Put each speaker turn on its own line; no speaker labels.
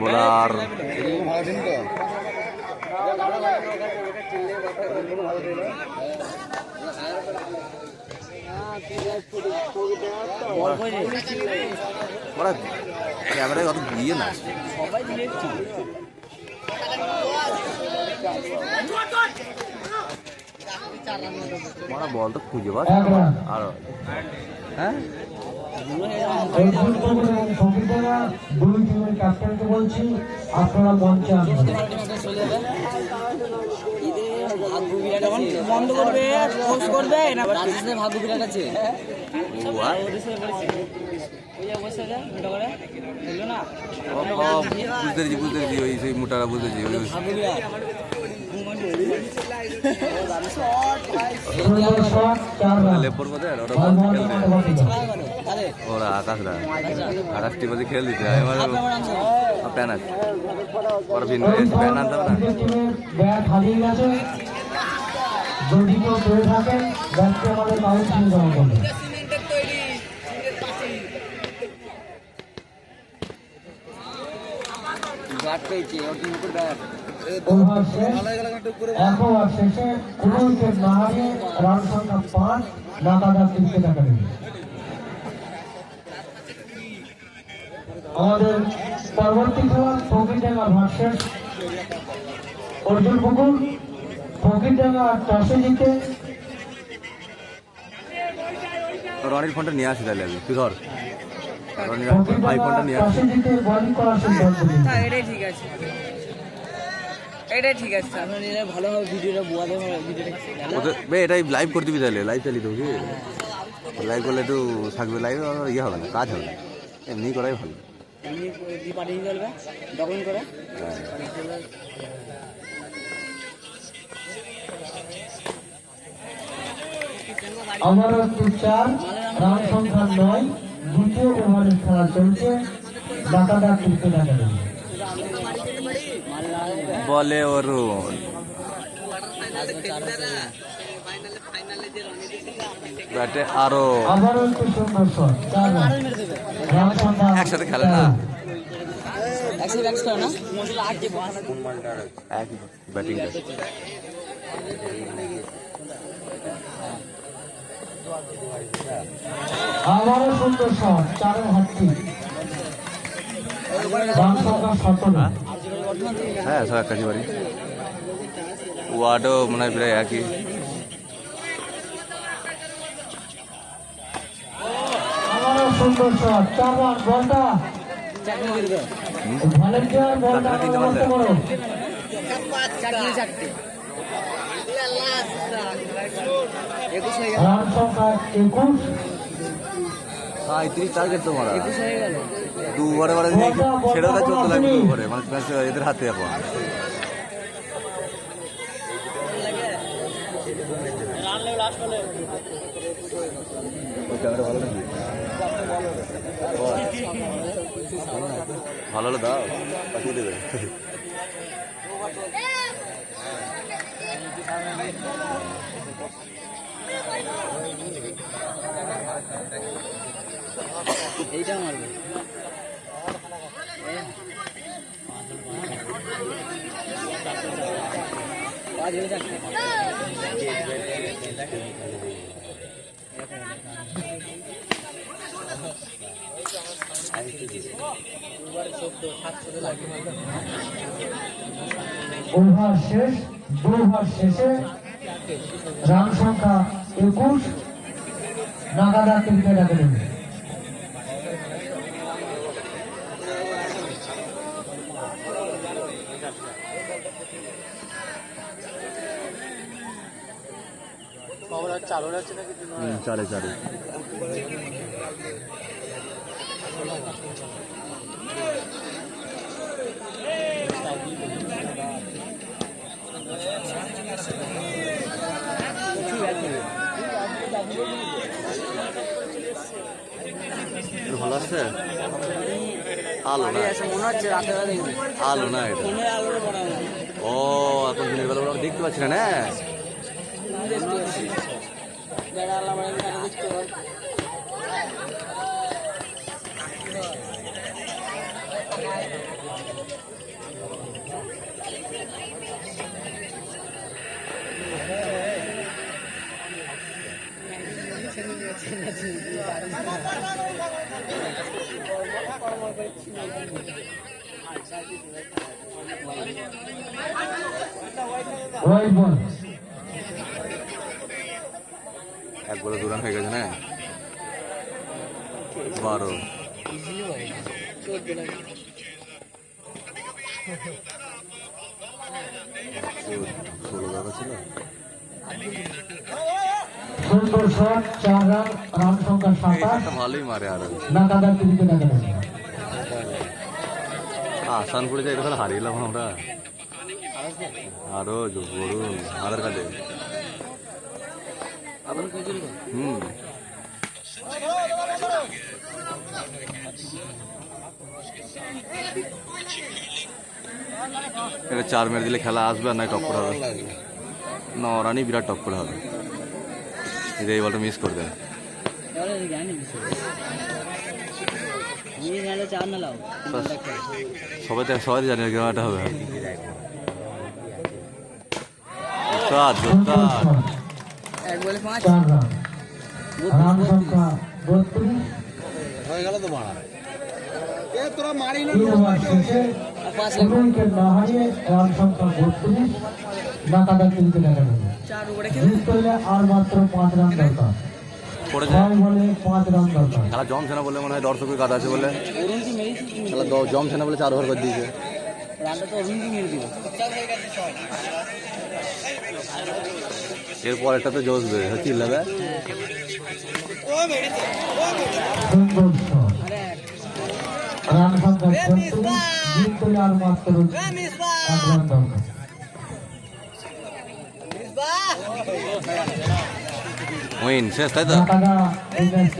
Bowler ক্যামেরায় অত দিয়ে না মারা বল তো খুঁজে পাস আর হ্যাঁ
দুই টিমের ক্যাপ্টেনকে বলছি আপনারা মঞ্চে আসবেন।
বন্ধ করবে পোস্ট করবে না রাজেশের ভাগ্য বিরাট আছে
বুঝতে পেরেছি ওই সেই মোটারা বুঝতেছি লেপর মধ্যে ওরা আকাশরা আকাশ টিমে খেল দিতে আমার প্যান আছে ওরা ভিন্ন প্যান আনতে হবে না
যদি কেউ পেয়ে থাকেন ব্যাটকে আমাদের কাউন্সিল জমা করবেন। ওভার শেষে কোনো উইকেট না হারিয়ে রান সংখ্যা 5 নাকাদার ক্রিকেট একাডেমি। আমাদের পরবর্তী খেলা ফকিরডাঙ্গা ভার্সেস অর্জুন পুকুর। ফকিরডাঙ্গা টসে জিতে
রনির ফোনটা নিয়ে আসি তাহলে আমি তুই ধর রনির আইফোনটা নিয়ে আসি
বোলিং করার সিদ্ধান্ত নিয়েছে।
এটাই ঠিক আছে এটাই ঠিক আছে আপনি ভালোভাবে ভিডিওটা বোয়াতে ভিডিওটা
এটাই লাইভ করে দিবি তাহলে লাইভ চালিয়ে দেবো কি লাইভ করলে একটু থাকবে লাইভ ইয়ে হবে না কাজ হবে না এমনি করাই ভালো
এমনি পাঠিয়ে দিতে পারবে ডকুমেন্ট করে
আমার 4 রান সংখ্যা 9 দ্বিতীয় ওভারের খেলা চলছে নাকাদা ক্রিকেট একাডেমি।
বলে অরুণ ব্যাটে আরো
আবারও একটু সুন্দর শট 4 রান সংখ্যা
একসাথে খেলে না এক ব্যাটিং
আবারও সুন্দর শট 4 হাতটি রান সংখ্যা 17।
হ্যাঁ সব এক কাছে বাড়ি ওয়ার্ডও মনে হয় প্রায় একই
আবারও সুন্দর শট 4 রান বলটা ভলেন্টিয়ার বলটা নষ্ট করো রান সংখ্যা 21।
35 টার্গেট তো মারা দু ওভারে ছেড়ে দেয় 14 লাখ 2 ওভারে মানে এদের হাতে এখন ভালো হলো দাও পাঠিয়ে দেবে
এইটা মারবে
ওভার শেষ 2 ওভার শেষে রান সংখ্যা 21 নাগাদা ক্রিকেট একাডেমি।
চালু যাচ্ছে নাকি
চারে চারে ভালো আছে আলো না
মনে হচ্ছে রাতের বেলা দেখবি
আলো না এটা
ফোনের আলোর বড়
ও এখন দিনের বেলা আমরা দেখতে পাচ্ছি না
দেখতে পাচ্ছি যারা আল্লাহ বাড়ি তারা দেখতে পায়
ওয়াইড বল।
এক বলে 2 রান হয়ে গেছে না 12 16 দরকার ছিল।
সুন্দর শট, 4 রান, রান সংখ্যা 27।
ভালোই মারে আরো
নাকাদার ক্রিকেট একাডেমি।
আসান করে যাই তাহলে হারিয়ে আমরা আরো বলুন আধার কার্ডে হুম এটা 4 মেরে দিলে খেলা আসবে আর নাই টপ করে হবে না রানি বিরাট টপ করে হবে এই বলটা মিস করে দেয় সবাই সবাই জানে গ্রামটা হবে
এক বলে 5
4 রান, রান সংখ্যা 32।
হয়ে গেল তো মারা তোরা মারি না
3 ওভার শেষে কোনো উইকেট না হারিয়ে রান সংখ্যা 32। নাকাদার ক্রিকেট একাডেমি।
4 ওভারে খেলে
জিততে হলে আর মাত্র 5 রান দরকার।
পড়ে যায়
6 বলে 5 রান দরকার।
খেলা জমছে না বলে মনে হয় দর্শকের কাজ আছে বলে
অরুণ কি মেরেছি
খেলা জমছে না বলে 4 ওভার করে দিয়েছে
রানটা তো অরুণ কি মেরে দিল
এরপর এটাতে জোসবে চিল্লাবে
সুন্দর শট,
আরে
রান সংখ্যা 36। জিততে হলে আর মাত্র 1 রান দরকার।
উইন শেষ তাই তো
নাকাদা এই ম্যাচ